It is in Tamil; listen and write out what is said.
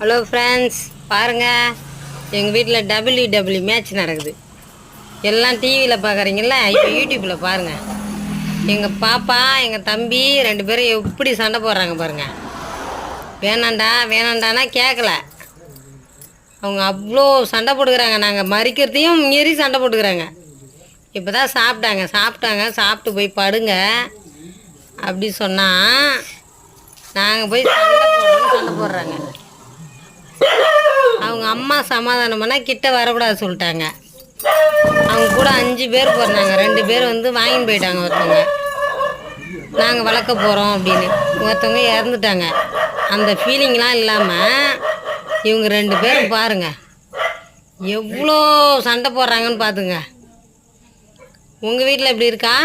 ஹலோ ஃப்ரெண்ட்ஸ், பாருங்கள், எங்கள் வீட்டில் WWE மேட்ச் நடக்குது. எல்லாம் டிவியில் பார்க்குறீங்கள, இப்போ யூடியூப்பில் பாருங்கள். எங்கள் பாப்பா எங்கள் தம்பி 2 பேரும் எப்படி சண்டை போடுறாங்க பாருங்கள். வேணாண்டா வேணாண்டானா கேட்கல, அவங்க அவ்வளோ சண்டை போட்டுக்கிறாங்க. நாங்கள் மறிக்கிறதையும் மீறி சண்டை போட்டுக்கிறாங்க. இப்போ தான் சாப்பிட்டு போய் படுங்க அப்படி சொன்னால் நாங்கள் போய் சண்டை போடுறாங்க. அவங்க அம்மா சமாதானம் பண்ணால் கிட்ட வரக்கூடாது சொல்லிட்டாங்க. அவங்க கூட 5 பேர் போகிறாங்க. 2 பேர் வாங்கின்னு போயிட்டாங்க. ஒருத்தவங்க நாங்கள் வளர்க்க போகிறோம் அப்படின்னு, ஒருத்தவங்க இறந்துட்டாங்க. அந்த ஃபீலிங்லாம் இல்லாமல் இவங்க 2 பேரும் பாருங்கள் எவ்வளோ சண்டை போடுறாங்கன்னு பார்த்துங்க. உங்கள் வீட்டில் எப்படி இருக்கா?